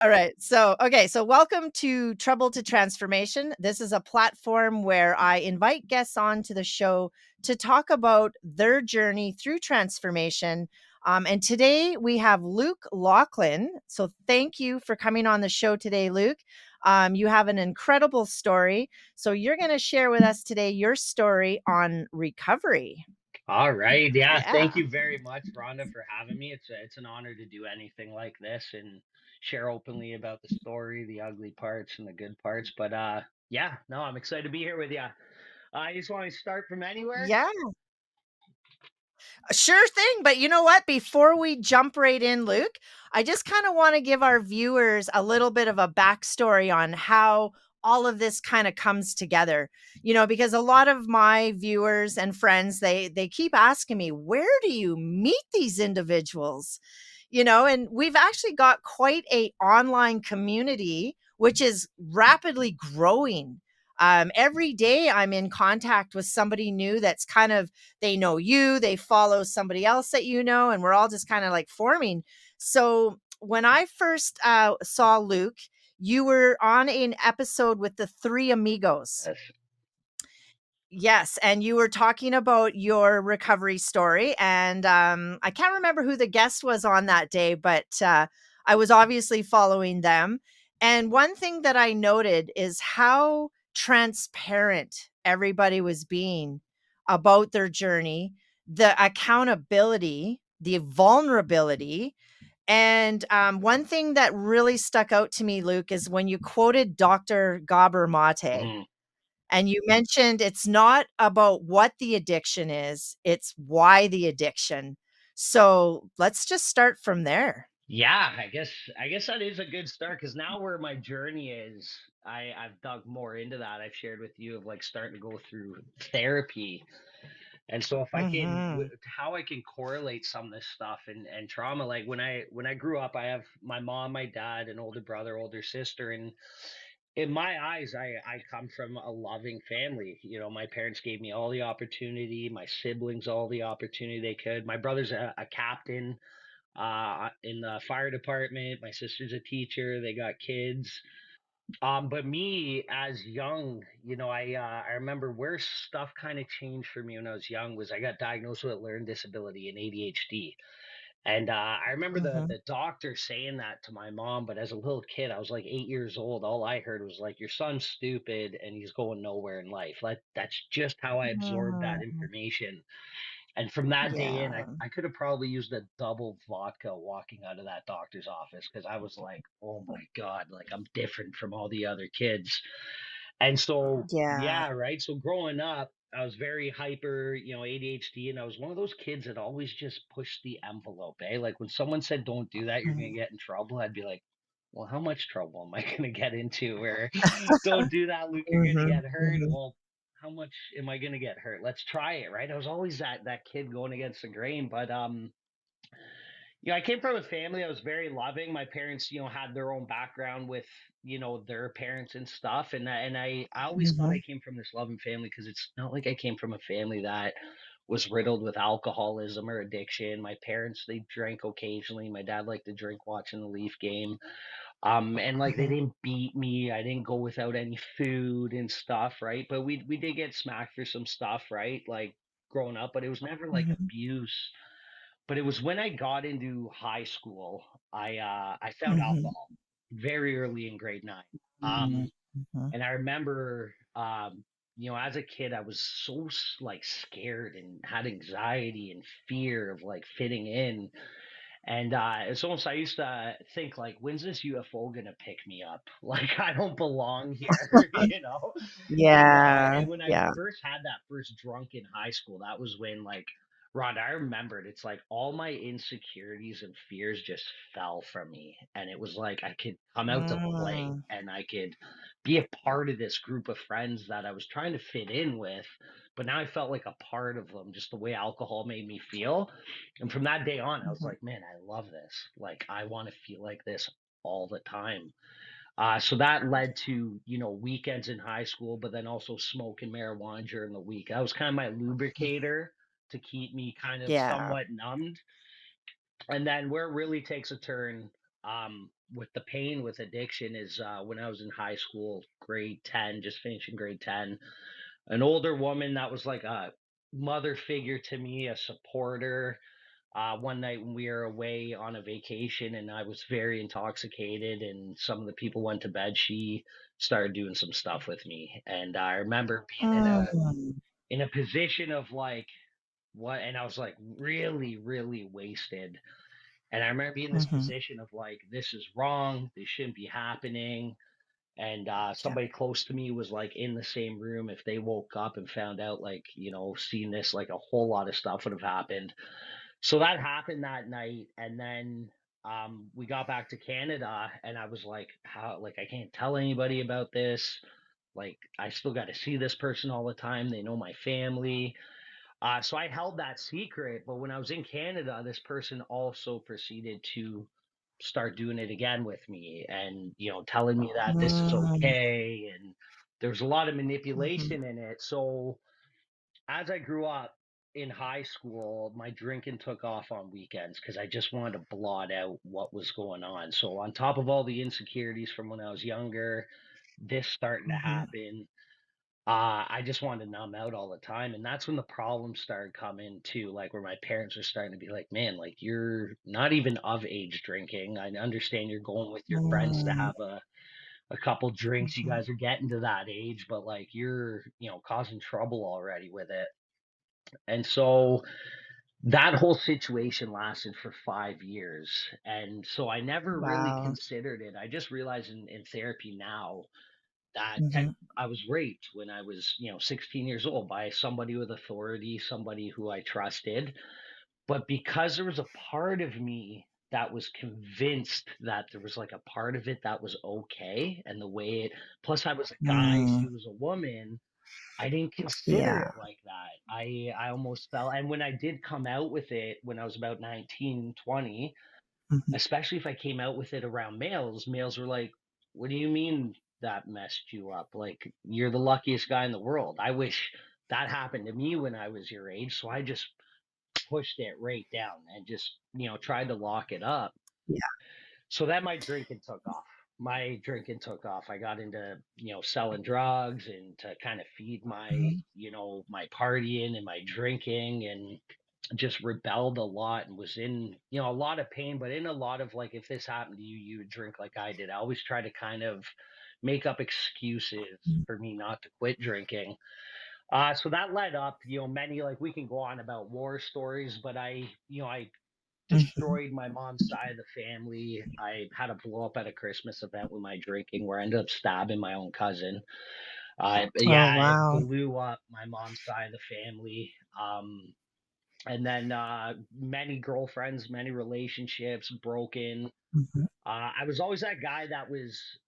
All right. So welcome to Trouble to Transformation. This is a platform where I invite guests on to the show to talk about their journey through transformation. And today we have Luke Laughlin. So thank you for coming on the show today, Luke. You have an incredible story. So you're going to share with us today your story on recovery. All right. Yeah. Yeah. Thank you very much, Rhonda, for having me. It's an honor to do anything like this and share openly about the story, the ugly parts and the good parts. But yeah, no, I'm excited to be here with you. I just want to start from anywhere. Yeah. Sure thing. But you know what? Before we jump right in, Luke, I just kind of want to give our viewers a little bit of a backstory on how all of this kind of comes together. Because a lot of my viewers and friends, they keep asking me, where do you meet these individuals? And we've actually got quite a online community, which is rapidly growing. Every day I'm in contact with somebody new that's kind of, they know you, they follow somebody else that and we're all just kind of like forming. So when I first saw Luke, you were on an episode with the three amigos. Yes. Yes, and you were talking about your recovery story, and I can't remember who the guest was on that day, but I was obviously following them. And one thing that I noted is how transparent everybody was being about their journey, the accountability, the vulnerability. And one thing that really stuck out to me, Luke, is when you quoted Dr. Gabor Mate. Mhm. And you mentioned it's not about what the addiction is, it's why the addiction. So let's just start from there. Yeah, I guess that is a good start because now where my journey is, I've dug more into that. I've shared with you of like starting to go through therapy. And so if I can Mhm. how I can correlate some of this stuff and trauma, like when I grew up, I have my mom, my dad, an older brother, older sister, and in my eyes, I come from a loving family. My parents gave me all the opportunity, my siblings all the opportunity they could. My brother's a captain in the fire department. My sister's a teacher. They got kids. But me as young, I remember where stuff kind of changed for me when I was young was I got diagnosed with a learning disability and ADHD. And I remember the Mhm. the doctor saying that to my mom, but as a little kid, I was like 8 years old. All I heard was like, "Your son's stupid and he's going nowhere in life." That's just how I absorbed that Mm. information. And from that day in, I, Yeah. I could have probably used a double vodka walking out of that doctor's office because I was like, oh my God, like I'm different from all the other kids. And so, Yeah. yeah, right. So growing up, I was very hyper, ADHD, and I was one of those kids that always just pushed the envelope, eh? Like when someone said, don't do that, you're going Mhm. to get in trouble, I'd be like, well, how much trouble am I going to get into? Or don't do that, Luke, you're going to Mhm. get hurt. Mhm. Well, how much am I gonna get hurt? Let's try it, right? I was always that kid going against the grain, but I came from a family that was very loving. My parents, had their own background with, their parents and stuff, and I always thought I Mhm. came from this loving family because it's not like I came from a family that was riddled with alcoholism or addiction. My parents, they drank occasionally. My dad liked to drink watching the Leaf game. And like they Mhm. didn't beat me. I didn't go without any food and stuff, right? But we did get smacked for some stuff, right? Like growing up, but it was never like Mhm. abuse. But it was when I got into high school, I found Mhm. alcohol very early in grade 9. Mhm. Mhm. And I remember as a kid I was so like scared and had anxiety and fear of like fitting in, and it's almost I used to think like, when's this UFO gonna pick me up? Like I don't belong here, you know. And Yeah. when I Yeah. first had that first drunk in high school, that was when like Rhonda, I remembered it's like all my insecurities and fears just fell from me. And it was like I could come out to play Mm. and I could be a part of this group of friends that I was trying to fit in with. But now I felt like a part of them, just the way alcohol made me feel. And from that day on, I was Mhm. like, man, I love this. Like, I want to feel like this all the time. So that led to, weekends in high school, but then also smoking marijuana during the week. That was kind of my lubricator to keep me kind of Yeah. somewhat numbed. And then where it really takes a turn. with the pain with addiction is when I was in high school, grade 10, just finishing grade 10, an older woman that was like a mother figure to me, a supporter. One night when we were away on a vacation and I was very intoxicated and some of the people went to bed, she started doing some stuff with me. And I remember being Mm. in a position of like, what? And I was like really, really wasted. And I remember being in this Mhm. position of like, this is wrong. This shouldn't be happening. And Yeah. somebody close to me was like in the same room. If they woke up and found out, like, seen this, like a whole lot of stuff would have happened. So that happened that night. And then we got back to Canada and I was like, how, like, I can't tell anybody about this. Like, I still got to see this person all the time. They know my family. So I held that secret, but when I was in Canada, this person also proceeded to start doing it again with me and, telling me that this is Mm. okay. And there's a lot of Mhm. manipulation in it. So as I grew up in high school, my drinking took off on weekends because I just wanted to blot out what was going on. So on top of all the insecurities from when I was younger, this starting to Mhm. happen, I just wanted to numb out all the time. And that's when the problems started coming too, like where my parents are starting to be like, man, like you're not even of age drinking. I understand you're going with your friends to Mm. have a couple drinks. You Mhm. guys are getting to that age, but like you're, causing trouble already with it. And so that whole situation lasted for 5 years. And so I never really Wow. considered it. I just realized in therapy now that Mhm. I was raped when I was, 16 years old by somebody with authority, somebody who I trusted. But because there was a part of me that was convinced that there was like a part of it that was okay, and the way it, plus I was a guy, she Mm. was a woman, I didn't consider Yeah. it like that. I almost felt, and when I did come out with it when I was about 19, 20, Mhm. especially if I came out with it around males, males were like, "What do you mean that messed you up? Like, you're the luckiest guy in the world. I wish that happened to me when I was your age." So I just pushed it right down and just, tried to lock it up. Yeah. So then my drinking took off. My drinking took off. I got into, selling drugs and to kind of feed my, Mhm. my partying and my drinking and just rebelled a lot and was in, a lot of pain, but in a lot of like, if this happened to you, you would drink like I did. I always try to kind of make up excuses Mhm. for me not to quit drinking. So that led up, many, like we can go on about war stories, but I Mhm. destroyed my mom's side of the family. I had a blow up at a Christmas event with my drinking where I ended up stabbing my own cousin. Yeah, Oh, I wow. blew up my mom's side of the family. And then many girlfriends, many relationships broken. Mhm. I was always that guy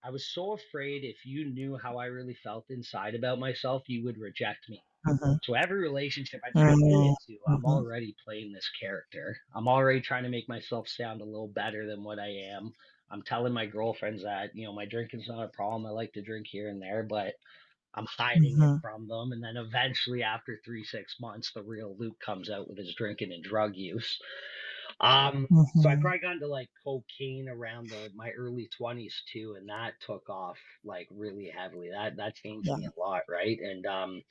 I was so afraid if you knew how I really felt inside about myself, you would reject me. Mhm. So every relationship I try to get Mm. into, I'm Mhm. already playing this character. I'm already trying to make myself sound a little better than what I am. I'm telling my girlfriends that, my drinking's not a problem. I like to drink here and there, but I'm hiding it Mhm. from them. And then eventually, after 6 months, the real Luke comes out with his drinking and drug use. So I Mhm. probably got into like cocaine around my early 20s too, and that took off like really heavily. That changed Yeah. me a lot, right? And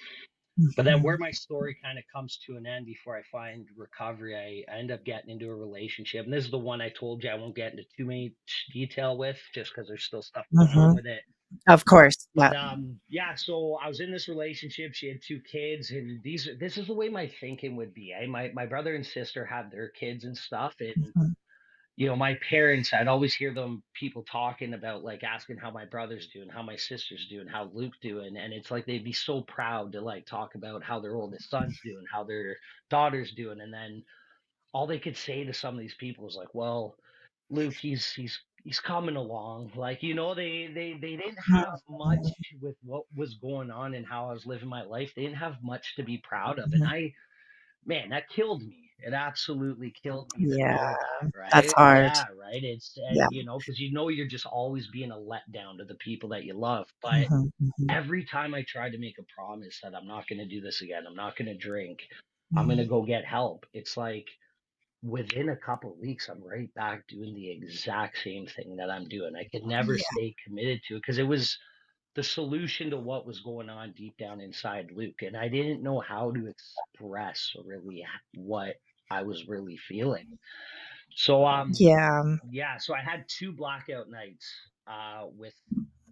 but then where Mhm. my story kind of comes to an end before I find recovery, I end up getting into a relationship. And this is the one I told you I won't get into too many detail with just because there's still stuff going on Mhm. with it. Of course. But Yeah. yeah, so I was in this relationship. She had two kids, and this is the way my thinking would be. My brother and sister had their kids and stuff, and Mhm. my parents, I'd always hear them people talking about like asking how my brother's doing, how my sister's doing, how Luke doing, and it's like they'd be so proud to like talk about how their oldest son's doing, how their daughter's doing, and then all they could say to some of these people is like, "Well, Luke, he's coming along." Like, they didn't have Mhm. much with what was going on and how I was living my life. They didn't have much to be proud of, and Mhm. man, that killed me. It absolutely killed me to Yeah. know that, That's right? hard. Yeah, right. It's, Yeah. and because you're just always being a letdown to the people that you love. But Mhm. Mhm. every time I tried to make a promise that I'm not going to do this again, I'm not going to drink, I'm going to Mhm. go get help, it's like within a couple of weeks, I'm right back doing the exact same thing that I'm doing. I could never Yeah. stay committed to it because it was the solution to what was going on deep down inside Luke. And I didn't know how to express really what I was really feeling. So, Yeah. yeah, so I had two blackout nights with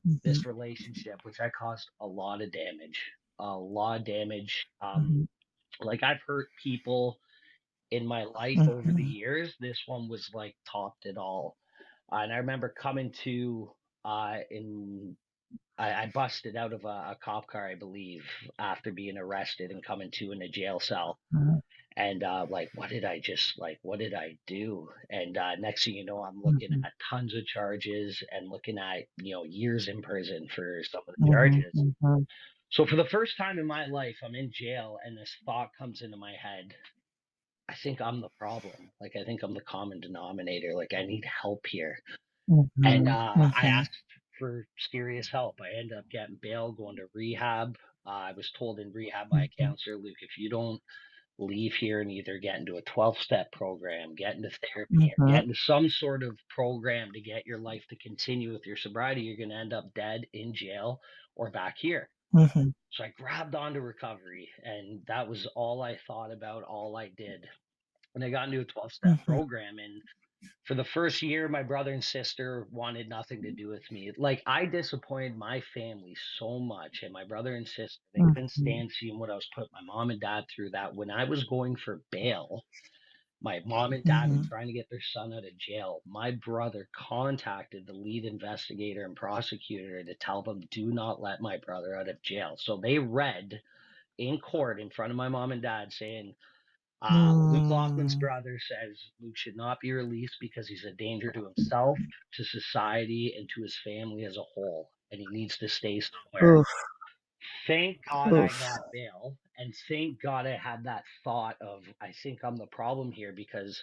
Mhm. this relationship, which I caused a lot of damage. A lot of damage. Mhm. Like I've hurt people in my life over the Mhm. years. This one was like topped it all. And I remember coming to in I busted out of a cop car, I believe, after being arrested and coming to in a jail cell. Mhm. And like, what did I do? And next thing you know, I'm looking Mhm. at tons of charges and looking at, years in prison for some of the Mhm. charges. Mhm. So for the first time in my life, I'm in jail and this thought comes into my head. I think I'm the problem. Like, I think I'm the common denominator. Like, I need help here. And Mhm. I Mhm. asked for serious help. I ended up getting bail, going to rehab. I was told in rehab by a Mhm. counselor, Luke, if you don't leave here and either get into a 12-step program, get into therapy, or Mhm. get into some sort of program to get your life to continue with your sobriety, you're going to end up dead in jail or back here. Mhm. So I grabbed onto recovery, and that was all I thought about, all I did. And I got into a 12-step Mhm. program, and for the first year, my brother and sister wanted nothing to do with me. Like I disappointed my family so much, and my brother and sister, they couldn't Mhm. stand seeing what I was putting my mom and dad through. That when I was going for bail, my mom and dad were Mhm. trying to get their son out of jail. My brother contacted the lead investigator and prosecutor to tell them, do not let my brother out of jail. So they read in court in front of my mom and dad saying, Luke Laughlin's Mm. brother says Luke should not be released because he's a danger to himself, to society, and to his family as a whole, and he needs to stay somewhere. Oof. Thank God I Oof. got bail, and thank God I had that thought of, I think I'm the problem here because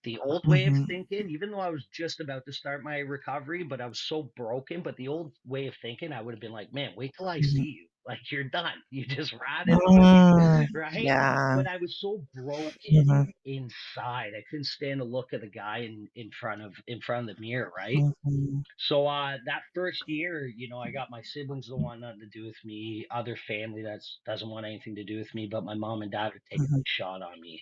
the old way of Mhm. thinking, even though I was just about to start my recovery, but I was so broken, but the old way of thinking, I would have been like, man, wait till I Mhm. see you. Like you're done. You just ratted on me, Mm. right? Yeah. But I was so broken Mhm. inside. I couldn't stand to look at the guy in front of the mirror, right? Mhm. So that first year, I got my siblings don't want nothing to do with me, other family that doesn't want anything to do with me, but my mom and dad would take a Mhm. big shot on me.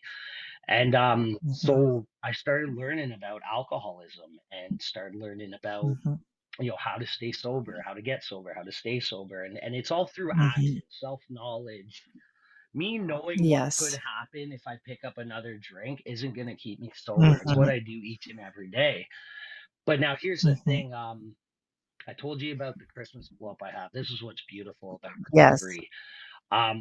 And Mhm. so I started learning about alcoholism and started learning about Mhm. how to stay sober, how to get sober, how to stay sober, and it's all through Mhm. action, self-knowledge. Me knowing what could Yes. happen if I pick up another drink isn't going to keep me sober. It's what Mhm. I do each and every day. But now here's the Mhm. thing. I told you about the Christmas blow up I have. This is what's beautiful about Yes. recovery.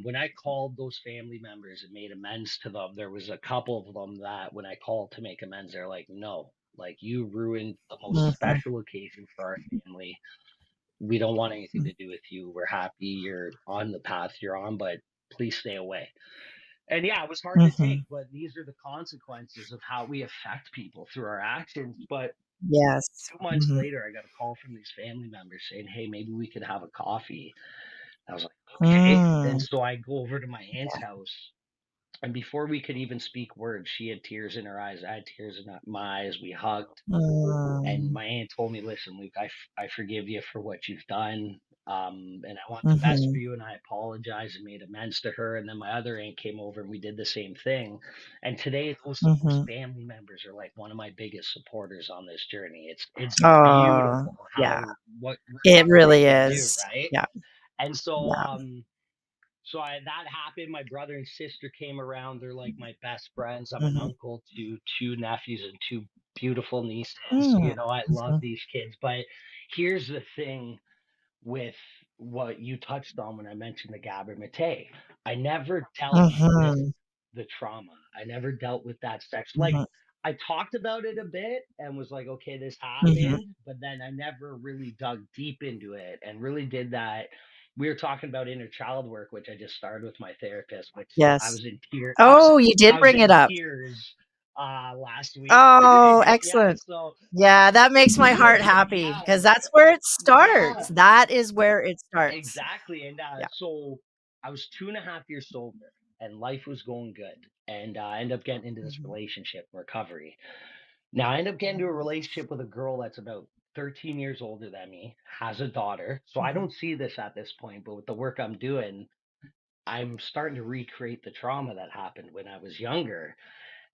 When I called those family members and made amends to them, there was a couple of them that when I called to make amends, they're like, no, like you ruined the most Mhm. special occasion for our family. We don't want anything to do with you. We're happy you're on the path you're on, but please stay away. And yeah, it was hard to take, Mhm. but these are the consequences of how we affect people through our actions. But Yes. 2 months Mhm. later, I got a call from these family members saying, hey, maybe we could have a coffee. I was like, okay. And Mm. so I go over to my aunt's Yeah. house. And before we could even speak words, she had tears in her eyes. I had tears in my eyes. We hugged. And Mm. my aunt told me, listen, Luke, I forgive you for what you've done. And I want the best for Mhm. you. And I apologized and made amends to her. And then my other aunt came over and we did the same thing. And today, those Mhm. family members are like one of my biggest supporters on this journey. It's Oh, beautiful yeah. how what It recovery really can do, is. right? Yeah. And so, Yeah. that happened. My brother and sister came around. They're like my best friends. I'm an Mhm. uncle to two nephews and two beautiful nieces. Mm. I love Mhm. these kids. But here's the thing with what you touched on when I mentioned the Gabber Mate. I never dealt with Mhm. the trauma. I never dealt with that section. Like Mhm. I talked about it a bit and was like, okay, this Mhm. happened, but then I never really dug deep into it and really did that. We were talking about inner child work, which I just started with my therapist, which I Yes. was in tears. Oh, you I did was bring it in up. tears last week. Oh, Yeah, excellent. so Yeah, that makes my heart happy yeah, because that's where it yeah. starts. That is where it starts. Exactly. And Yeah. so I was 2.5 years sober. and life was going good. And I ended up getting into this Mhm. relationship recovery. Now I end up getting into a relationship with a girl that's about 13 years older than me, has a daughter. So I Mhm. don't see this at this point, but with the work I'm doing, I'm starting to recreate the trauma that happened when I was younger.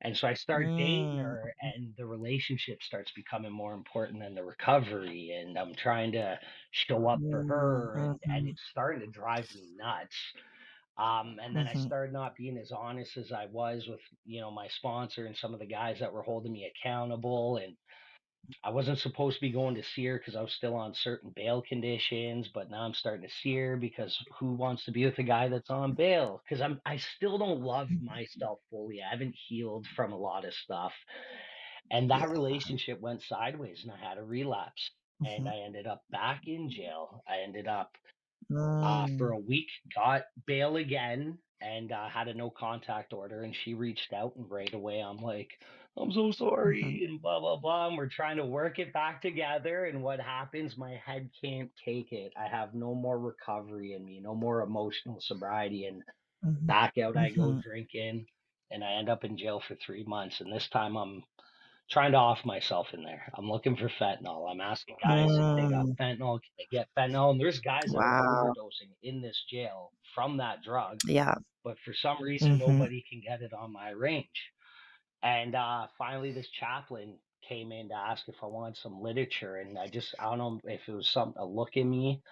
And so I start dating Mm. her, and the relationship starts becoming more important than the recovery. And I'm trying to show up for Mm. her, and Mhm. it's starting to drive me nuts. And then I Mhm. started not being as honest as I was with, my sponsor and some of the guys that were holding me accountable. And I wasn't supposed to be going to see her because I was still on certain bail conditions, but now I'm starting to see her because who wants to be with a guy that's on bail? Because I still don't love myself fully. I haven't healed from a lot of stuff. And that Yeah. relationship went sideways and I had a relapse. And Mhm. I ended up back in jail. I ended up for Mm. a week, got bail again, and had a no contact order. And she reached out, and right away, I'm like, I'm so Mhm. sorry, and blah, blah, blah. And we're trying to work it back together. And what happens? My head can't take it. I have no more recovery in me, no more emotional sobriety. And Mhm. back out I go Mhm. drinking, and I end up in jail for 3 months. And this time I'm trying to off myself in there. I'm looking for fentanyl. I'm asking guys if they got Mm. fentanyl. Can they get fentanyl? And there's guys that are Wow. overdosing in this jail from that drug, Yeah. but for some reason Mhm. nobody can get it on my range. And finally, this chaplain came in to ask if I wanted some literature, and I don't know if it was something to look at me,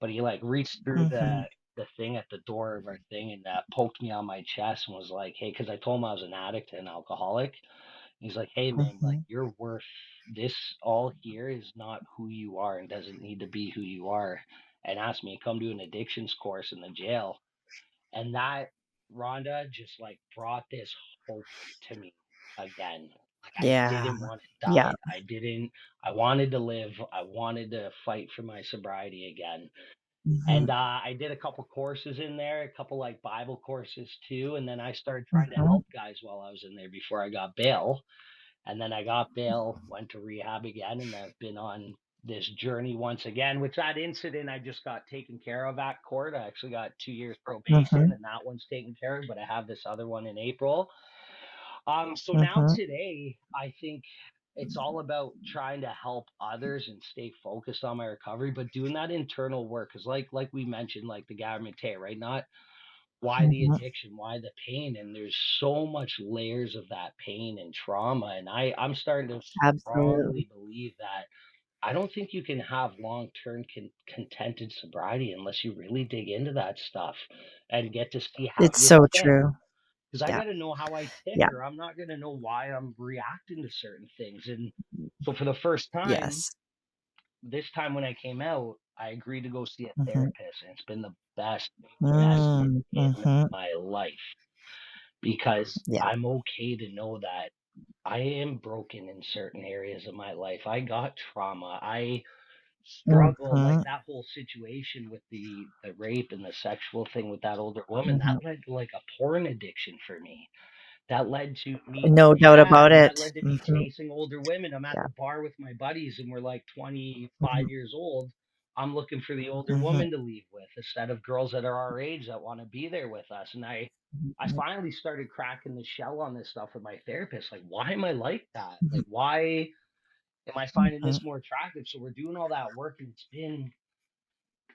but he like reached through Mhm. the thing at the door of our thing and poked me on my chest and was like, "Hey," because I told him I was an addict and alcoholic. He's like, "Hey man, like Mhm. you're worth this. All here is not who you are and doesn't need to be who you are." And asked me to come do an addictions course in the jail. And that, Rhonda, just like brought this hope to me again. Like I Yeah. didn't want to Yeah. die. I wanted to live. I wanted to fight for my sobriety again. And Mhm. I did a couple courses in there, a couple like Bible courses too. And then I started trying to Mhm. help guys while I was in there before I got bail. And then I got bail, went to rehab again, and I've been on this journey once again. With that incident, I just got taken care of at court. I actually got 2 years probation, Mhm. and that one's taken care of. But I have this other one in April. So now Mhm. today, I think it's all about trying to help others and stay focused on my recovery, but doing that internal work. Because like we mentioned, like the Garamate, right? Not why the Mhm. addiction, why the pain, and there's so much layers of that pain and trauma. And I'm starting to Absolutely. strongly believe that I don't think you can have long-term contented sobriety unless you really dig into that stuff and get to see how It's you so tick, true. because I Yeah. got to know how I tick Yeah. or I'm not going to know why I'm reacting to certain things. And so for the first time, Yes. this time when I came out, I agreed to go see a Mhm. therapist, and it's been the best investment Mm. in Mhm. my life because Yeah. I'm okay to know that I am broken in certain areas of my life. I got trauma. I struggle like Mhm. that whole situation with the rape and the sexual thing with that older woman Mhm. that led to like a porn addiction for me. That led to me, No doubt yeah, about and that it. led to me Mhm. chasing older women. I'm at Yeah. the bar with my buddies and we're like 25 Mhm. years old. I'm looking for the older Mhm. woman to leave with instead of girls that are our age that want to be there with us. And I Mhm. finally started cracking the shell on this stuff with my therapist. Like, why am I like that? Mhm. Like, why am I finding Mhm. this more attractive? So we're doing all that work and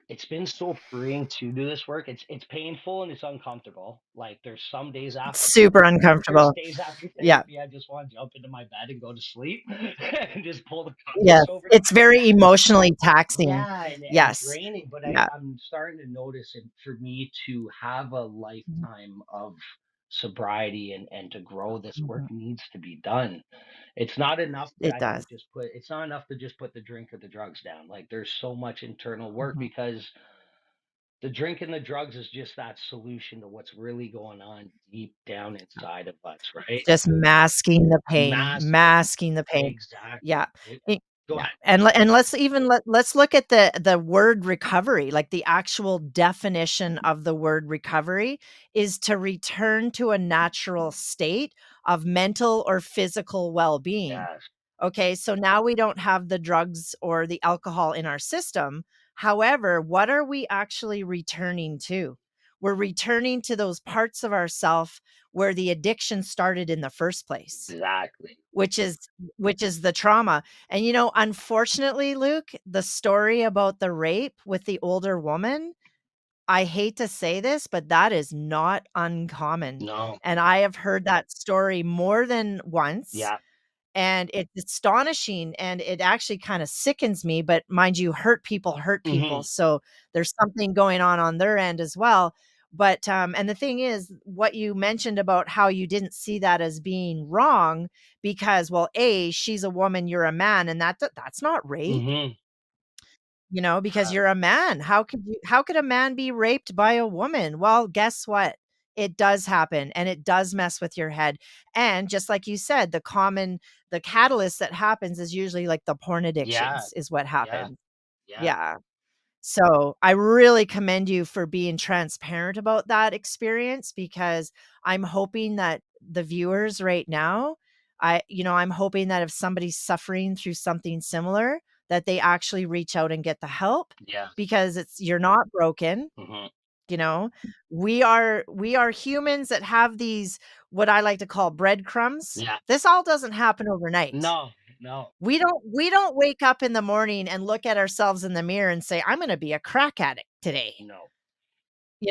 it's been so freeing to do this work. It's painful and it's uncomfortable. Like there's some days after Super there's uncomfortable. days after Yeah. therapy I just want to jump into my bed and go to sleep and just pull the Yes. covers over It's my very head. emotionally taxing. Yeah, and Yes. draining. But Yeah. I'm starting to notice it for me to have a Mhm. lifetime of sobriety and to grow this work Mhm. needs to be done. It's not enough to, It I does. think, it's not enough to just put the drink or the drugs down. Like there's so much internal work Mhm. because the drink and the drugs is just that solution to what's really going on deep down inside of us, right? Just masking the pain, Masking. masking the pain. Exactly. Yeah. Go Yeah, ahead. and let's look at the word recovery, like the actual definition of the word recovery is to return to a natural state of mental or physical well-being. Yes. Okay, so now we don't have the drugs or the alcohol in our system. However, what are we actually returning to? we're returning to those parts of ourself where the addiction started in the first place, Exactly. which is the trauma. And, unfortunately, Luke, the story about the rape with the older woman, I hate to say this, but that is not uncommon, No. and I have heard that story more than once, Yeah. and it's astonishing, and it actually kinda sickens me, but mind you, hurt people, Hmm. so there's something going on their end as well, but, and the thing is, what you mentioned about how you didn't see that as being wrong because, well, A, she's a woman, you're a man, and that's not rape. Hmm. Because you're a man. How could a man be raped by a woman? Well, guess what? It does happen and it does mess with your head. And just like you said, the catalyst that happens is usually like the porn Yeah. addictions is what Yeah. happens. Yeah. Yeah. So, I really commend you for being transparent about that experience because I'm hoping that the viewers right now, I'm hoping that if somebody's suffering through something similar, that they actually reach out and get the help Yeah. because you're not broken, Hmm. you know? We are humans that have these what I like to call breadcrumbs. Yeah. This all doesn't happen overnight. No. No. We don't wake up in the morning and look at ourselves in the mirror and say, "I'm gonna be a crack addict today," No.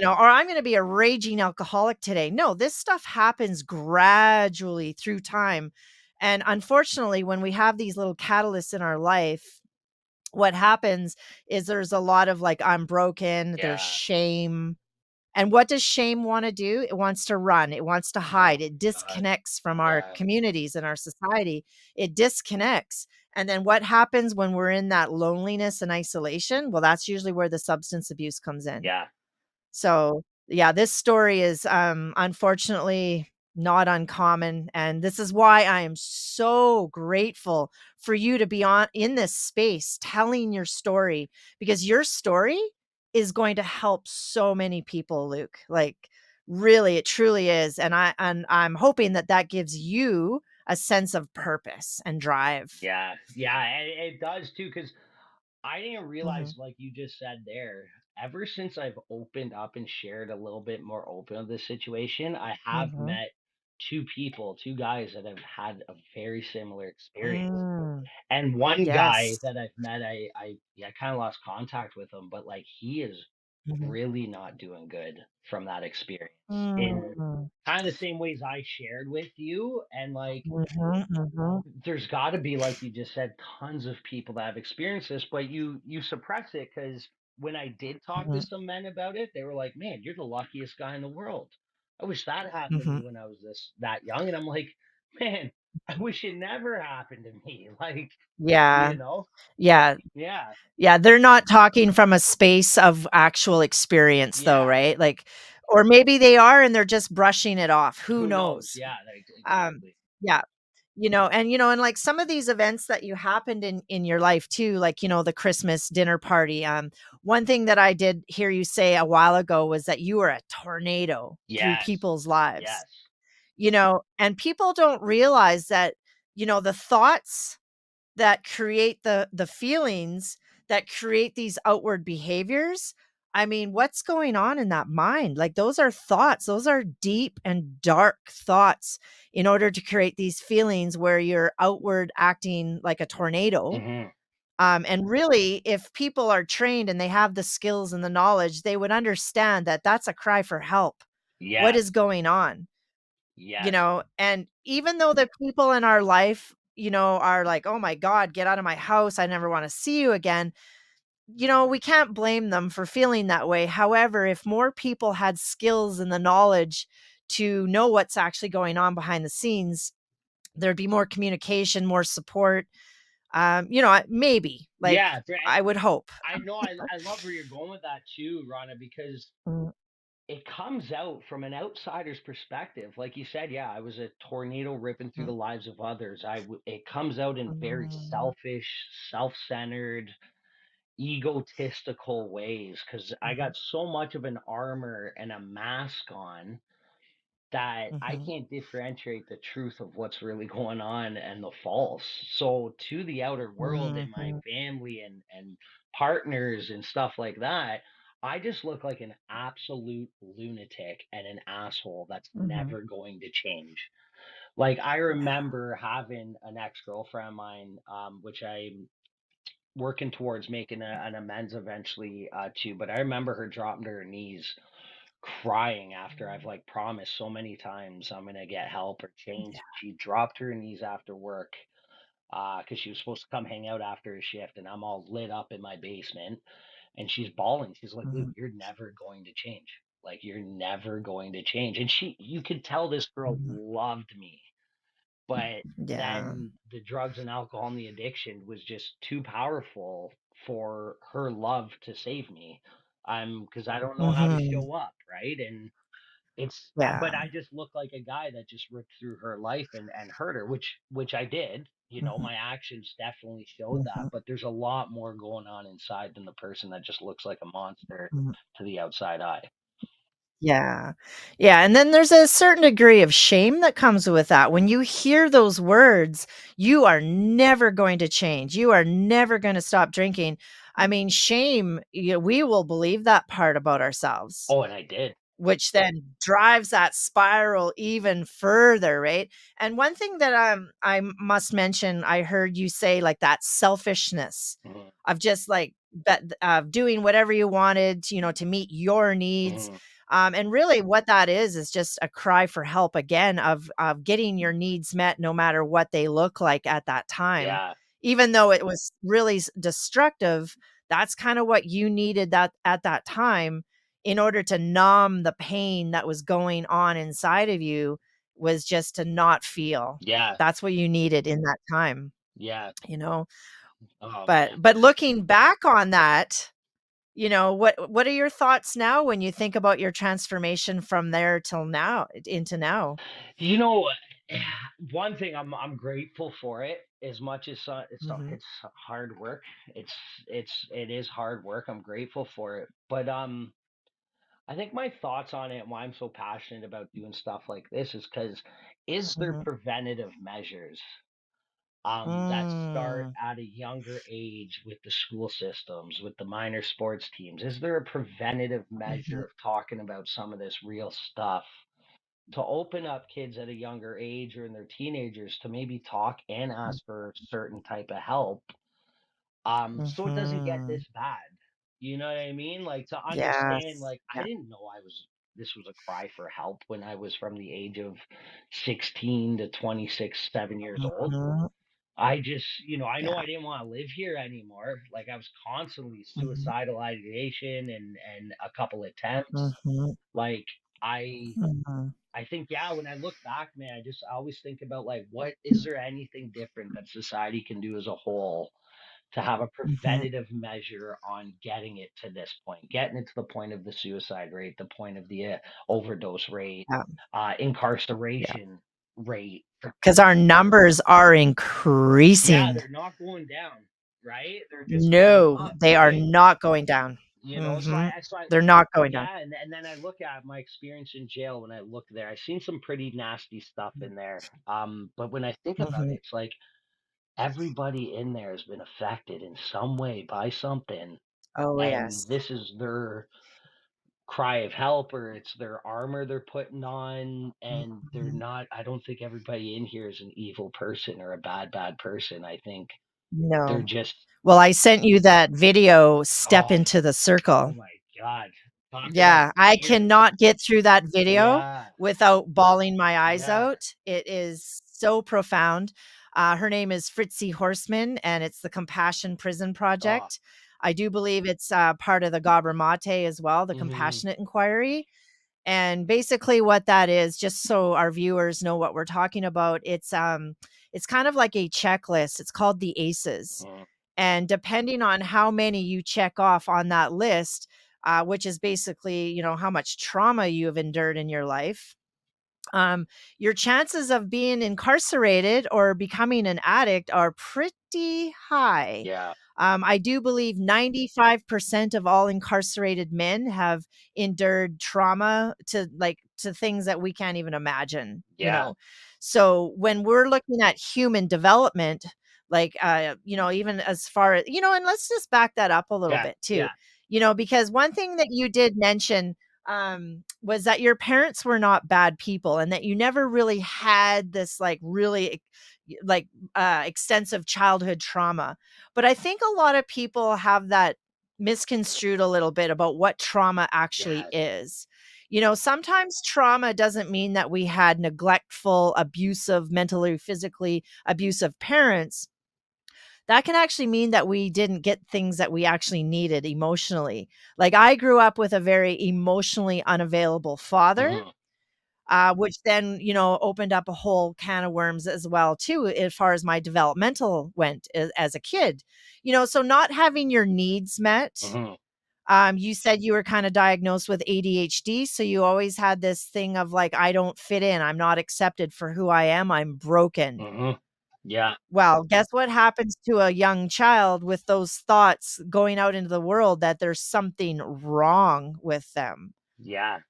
or "I'm gonna be a raging alcoholic today." No, this stuff happens gradually through time, and unfortunately, when we have these little catalysts in our life, what happens is there's a lot of, like, "I'm broken," there's Yeah. shame, and what does shame wanna do? It wants to run, it wants to Oh hide, it God. disconnects from our Yeah. communities and our society, it disconnects, and then what happens when we're in that loneliness and isolation? Well, that's usually where the substance abuse comes in. Yeah. So, yeah, this story is, unfortunately not uncommon, and this is why I am so grateful for you to be on in this space telling your story, because your story is going to help so many people, Luke. Like, really, it truly is, and I'm hoping that that gives you a sense of purpose and drive. Yeah. Yeah. And it does too, because I didn't realize, Mhm, like you just said there, ever since I've opened up and shared a little bit more open of this situation, I have mhm. met two people, two guys that have had a very similar experience. Mm, And one guy yes. that I've met, I yeah, kind of lost contact with him, but like he is Mhm. really not doing good from that experience in Mm. kind of the same ways I shared with you. And like, Mhm, mhm, there's got to be, like you just said, tons of people that have experienced this, but you suppress it because when I did talk to mhm, some men about it, they were like, "Man, you're the luckiest guy in the world. I wish that happened to me mhm. when I was that young." And I'm like, "Man, I wish it never happened to me." Like, Yeah, you know? yeah, Yeah, yeah, they're not talking from a space of actual experience though, yeah. right? Like, or maybe they are and they're just brushing it off, who Who knows? knows? Yeah, like, Um, exactly. yeah, and like some of these events that you happened in your life too, like, the Christmas dinner party, one thing that I did hear you say a while ago was that you were a tornado through Yes, people's lives, yes. and people don't realize that, the thoughts that create the feelings that create these outward behaviors. I mean, what's going on in that mind? Like, those are thoughts, those are deep and dark thoughts in order to create these feelings where you're outward acting like a tornado. Hmm. And really, if people are trained and they have the skills and the knowledge, they would understand that that's a cry for help. What Yes, is going on? yes. And even though the people in our life, are like, "Oh my god, get out of my house. I never want to see you again." We can't blame them for feeling that way. However, if more people had skills and the knowledge to know what's actually going on behind the scenes, there'd be more communication, more support. Maybe, like, Yeah, I would hope. I know I love where you're going with that too, Rhonda, because Mm, it comes out from an outsider's perspective. Like you said, yeah, I was a tornado ripping through the mm, lives of others. It comes out in very mm, selfish, self-centered, egotistical ways because I mhm, got so much of an armor and a mask on that I mhm, can't differentiate the truth of what's really going on and the false. So to the outer world and my mhm, family and partners and stuff like that, I just look like an absolute lunatic and an asshole that's Mhm. never going to change. Like I Yeah. remember having an ex-girlfriend of mine, which I'm working towards making an amends eventually to, but I remember her dropping to her knees crying after I've like promised so many times I'm gonna get help or change. Yeah. She dropped to her knees after work because she was supposed to come hang out after a shift, and I'm all lit up in my basement, and she's bawling. She's like, "Luke, Mhm. you're never going to change. Like you're never going to change." And you could tell this girl Mhm. loved me, but Yeah. then the drugs and alcohol and the addiction was just too powerful for her love to save me. Because I don't know how to Mhm. show up, right? And but Yeah. I just look like a guy that just ripped through her life and hurt her, which I did. You know, Mhm. my actions definitely showed that, Mhm. but there's a lot more going on inside than the person that just looks like a monster Mhm. to the outside eye. Yeah. Yeah, and then there's a certain degree of shame that comes with that. When you hear those words, "You are never going to change. You are never gonna stop drinking." I mean, shame, we will believe that part about ourselves. Oh, and I did. Which then drives that spiral even further, right? And one thing that, I must mention, I heard you say, like, that selfishness Hmm. of just, like, that doing whatever you wanted, to meet your needs, Hmm. and really what that is just a cry for help again of getting your needs met no matter what they look like at that time. Yeah, Even though it was really destructive, that's kinda what you needed that at that time in order to numb the pain that was going on inside of you was just to not feel. yeah, That's what you needed in that time, yeah. you know? Oh But man. but looking back on that, what are your thoughts now when you think about your transformation from there till now into now? You know, one thing I'm grateful for it as much as Mhm, it's hard work. It is hard work. I'm grateful for it, but I think my thoughts on it and why I'm so passionate about doing stuff like this is because is there mhm. preventative measures that start Mm, at a younger age with the school systems, with the minor sports teams? Is there a preventative mhm, measure of talking about some of this real stuff to open up kids at a younger age or in their teenagers to maybe talk and ask for certain type of help so it doesn't get mhm. this bad, you know what I mean, like to understand, Yes. like I Yeah. didn't know I was this was a cry for help when I was from the age of 16 to 26, 7 years old. Mhm. I just, I know Yeah. I didn't want to live here anymore. Like I was constantly Mhm, suicidal ideation and a couple attempts. mhm, Like I mhm, I think, yeah, when I look back, man, I always think about like, what is there anything different that society can do as a whole to have a mhm. preventative measure on getting it to this point, getting it to the point of the suicide rate, the point of the overdose rate, Yeah, yeah. incarceration rate. 'Cause our numbers are Yeah, increasing. they're not going down, right? They're just going No, up, they are right? not going down. So Mhm. They're not going down. yeah, and then I look at my experience in jail. When I look there, I've seen some pretty nasty stuff in there. But when I think about it, Mhm. it's like everybody in there has been affected in some way by something, Oh, and yes. this is their cry of help, or it's their armor they're putting on, and they're Mhm. not. I don't think everybody in here is an evil person or a bad person. I think they're No. just, Well, I sent you that video, "Step oh, into the oh circle." my God, talk about Yeah, I tears. cannot get through that video Yeah, without bawling my eyes yeah. out. It is so profound. Her name is Fritzi Horstman, and it's the Compassion Prison Oh, Project. I do believe it's, part of the Gabor Mate as well, the hmm, Compassionate Inquiry. And basically what that is, just so our viewers know what we're talking about, it's kind of like a checklist. It's called the ACEs. hmm, And depending on how many you check off on that list, which is basically, how much trauma you have endured in your life, your chances of being incarcerated or becoming an addict are pretty high. yeah, I do believe 95% of all incarcerated men have endured trauma to things that we can't even imagine. yeah, So when we're looking at human development, like, even as far as, and let's just back that up a little yeah, bit too. yeah. Because one thing that you did mention was that your parents were not bad people and that you never really had this like really like extensive childhood trauma. But I think a lot of people have that misconstrued a little bit about what trauma actually Yes. is. Sometimes trauma doesn't mean that we had neglectful, abusive, mentally, physically abusive parents. That can actually mean that we didn't get things that we actually needed emotionally. Like I grew up with a very emotionally unavailable father, Hmm. which then, opened up a whole can of worms as well too, as far as my developmental went as a kid. So not having your needs met. Hmm. You said you were kind of diagnosed with ADHD, so you always had this thing of like, I don't fit in, I'm not accepted for who I am, I'm broken. Hmm. Yeah. Well, guess what happens to a young child with those thoughts going out into the world that there's something wrong with them? Yeah.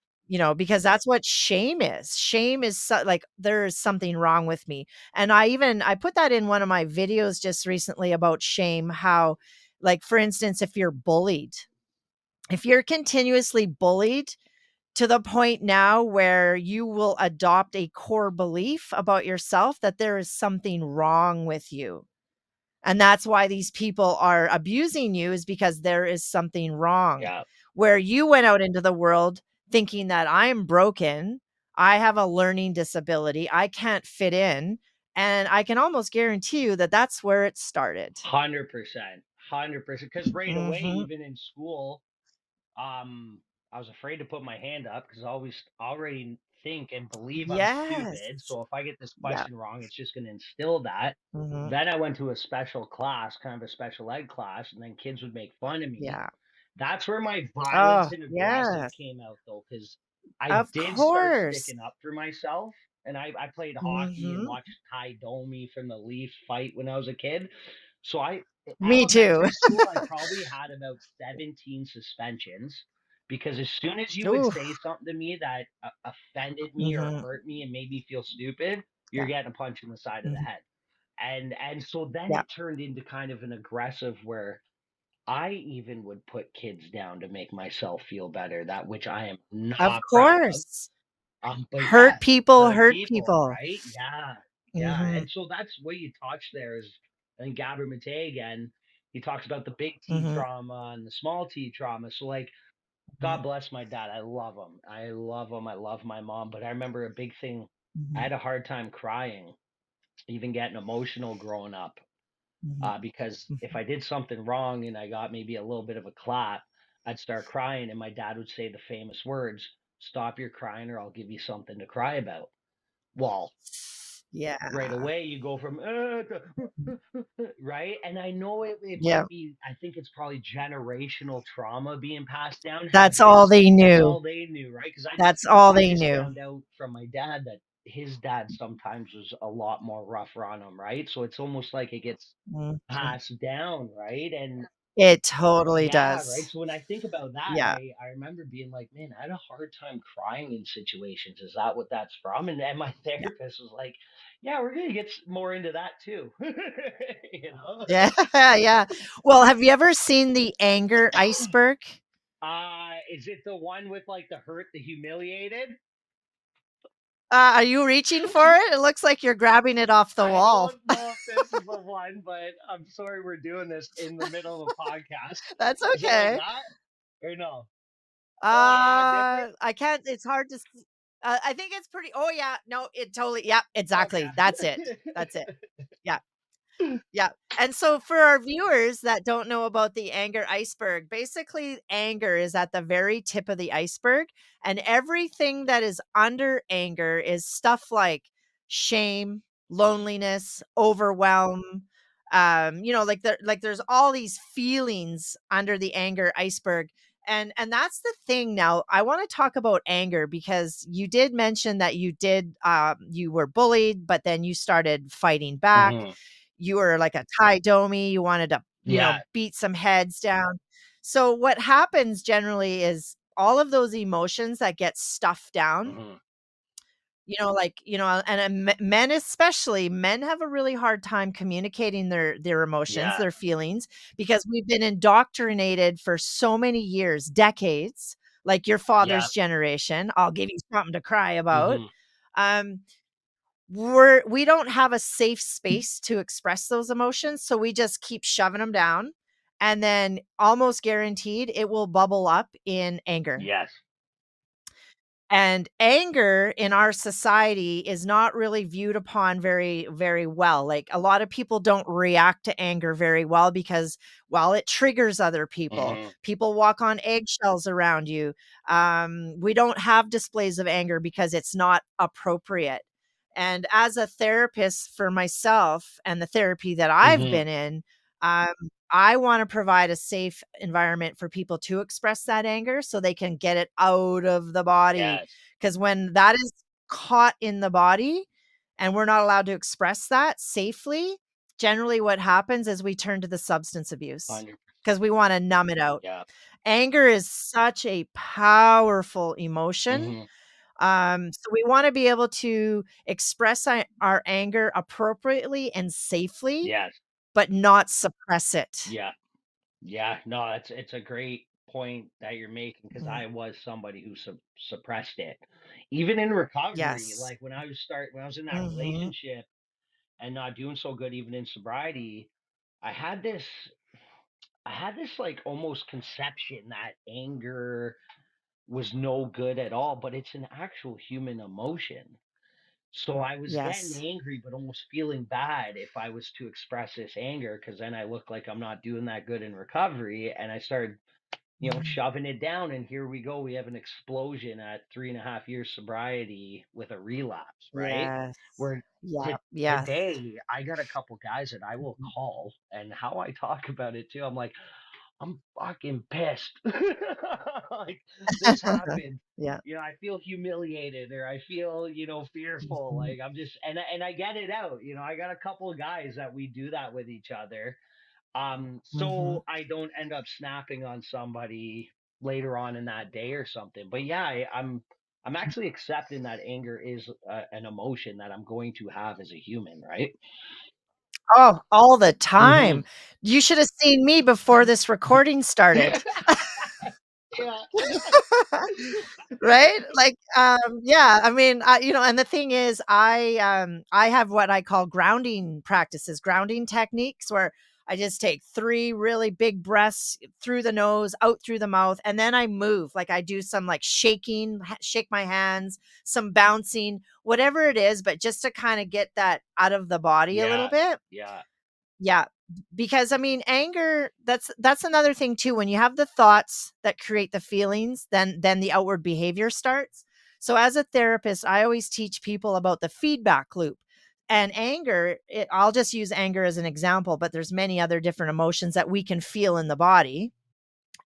Because that's what shame is. Shame is like there is something wrong with me. And I put that in one of my videos just recently about shame, how like for instance, if you're continuously bullied to the point now where you will adopt a core belief about yourself that there is something wrong with you. And that's why these people are abusing you, is because there is something wrong. Yeah. Where you went out into the world thinking that I'm broken, I have a learning disability, I can't fit in. And I can almost guarantee you that that's where it started. 100%. 100%. Because right away, Mhm. even in school, um, I was afraid to put my hand up because I always already think and believe I'm Yes. stupid. So if I get this Yeah. question wrong, it's just going to instill that. Mhm. Then I went to a special class, kind of a special ed class, and then kids would make fun of me. Yeah. That's where my Oh, violence and aggressive yes. came out, though, because I Of did start course. sticking up for myself. And I played hockey and Mhm. watched Ty Domi from the Leafs fight when I was a kid. So Me too. elementary school, I probably had about 17 suspensions because as soon as you would Ooh. say something to me that offended me or Mhm. hurt me and made me feel stupid, you're Yeah. getting a punch in the side of the Mhm. head. And so then Yeah. it turned into kind of an aggressive where I even would put kids down to make myself feel better, that which I am Of not proud of. course. But yeah, Hurt hurt people, people. right? Yeah, yeah. Mhm. And so that's what you touched there is, I think Gabor Mate again, he talks about the big T Mhm. trauma and the small T trauma. So like, Mhm. God bless my dad. I love him. I love him. I love my mom. But I remember a big thing. I Mhm. had a hard time crying, even getting emotional growing up. Mhm. Because if Mhm. I did something wrong and I got maybe a little bit of a clap, I'd start crying, and my dad would say the famous words, "Stop your crying, or I'll give you something to cry about." Well, right Yeah. away you go from right, and I know it Yeah. might be. I think it's probably generational trauma being passed down. Had That's all they that's knew. all they knew, right? Because That's all I they just knew. found out from my dad that his dad sometimes was a lot more rougher on him, right? So it's almost like it gets Mhm. passed down, right? And It totally yeah, right. does. So when I think about that, Yeah. I remember being like, man, I had a hard time crying in situations. Is that what that's from? And my Yeah. therapist was like, yeah, we're gonna get more into that too. you know. Yeah. Yeah. Well, have you ever seen the anger iceberg? Is it the one with like the hurt, the humiliated? Are you reaching for it? It looks like you're grabbing it off the I wall. don't know if this is the one, but I'm sorry we're doing this in the middle of a podcast. That's Is it like okay. that or no? Different. I can't, it's hard to I think it's pretty, oh yeah, no, it totally, yeah, Okay. exactly. That's it. That's it. Yeah. Yeah. And so for our viewers that don't know about the anger iceberg, basically anger is at the very tip of the iceberg, and everything that is under anger is stuff like shame, loneliness, overwhelm. Like there's all these feelings under the anger iceberg. And that's the thing. Now I want to talk about anger because you did mention that you were bullied, but then you started fighting back. Hmm. You were like a Ty Domi, you wanted to, Yeah. beat some heads down. So what happens generally is all of those emotions that get stuffed down Hmm. Like, and men, especially men, have a really hard time communicating their emotions, Yeah. their feelings, because we've been indoctrinated for so many years, decades, like your Yeah. father's generation. I'll give you something to cry about. Mhm. Um, we don't have a safe space to express those emotions, so we just keep shoving them down, and then almost guaranteed it will bubble up in anger. Yes. And anger in our society is not really viewed upon very, very well. Like, a lot of people don't react to anger very well because, well, it triggers other people. Mhm. People walk on eggshells around you. We don't have displays of anger because it's not appropriate. And as a therapist for myself and the therapy that I've Mhm. been in, um, I want to provide a safe environment for people to express that anger so they can get it out of the body. Yes. Because when that is caught in the body and we're not allowed to express that safely, generally what happens is we turn to the substance abuse 100. because we want to numb it out. Yeah. Anger is such a powerful emotion. Mhm. So we want to be able to express our anger appropriately and safely, Yes. but not suppress it. Yeah. Yeah. No, it's a great point that you're making because Mm. I was somebody who suppressed it. Even in recovery, Yes. like when I was in that Mhm. relationship and not doing so good even in sobriety, I had this I had this like almost conception that anger was no good at all, but it's an actual human emotion. So I was getting Yes. angry, but almost feeling bad if I was to express this anger, because then I look like I'm not doing that good in recovery. And I started, Mhm. shoving it down. And here we go. We have an explosion at 3.5 years sobriety with a relapse, right? Yes. Where Yeah. Yes. today I got a couple guys that I will call, and how I talk about it too. I'm like, I'm fucking pissed. Like, this happened. Yeah. I feel humiliated, or I feel, fearful. Mhm. Like, I'm just, and I get it out. I got a couple of guys that we do that with each other. Mhm. So I don't end up snapping on somebody later on in that day or something. But yeah, I'm actually accepting that anger is an emotion that I'm going to have as a human, right? Oh, all the Hmm. time. You should have seen me before this recording started. Yeah. Right? Like, yeah, I mean, and the thing is, I have what I call grounding practices, grounding techniques where I just take 3 really big breaths through the nose, out through the mouth, and then I move. Like, I do some, like, shaking, shake my hands, some bouncing, whatever it is, but just to kinda get that out of the body a little Yeah. bit. Yeah. Yeah, because I mean, anger, that's another thing too. When you have the thoughts that create the feelings, then the outward behavior starts. So as a therapist, I always teach people about the feedback loop. And anger, I'll just use anger as an example, but there's many other different emotions that we can feel in the body.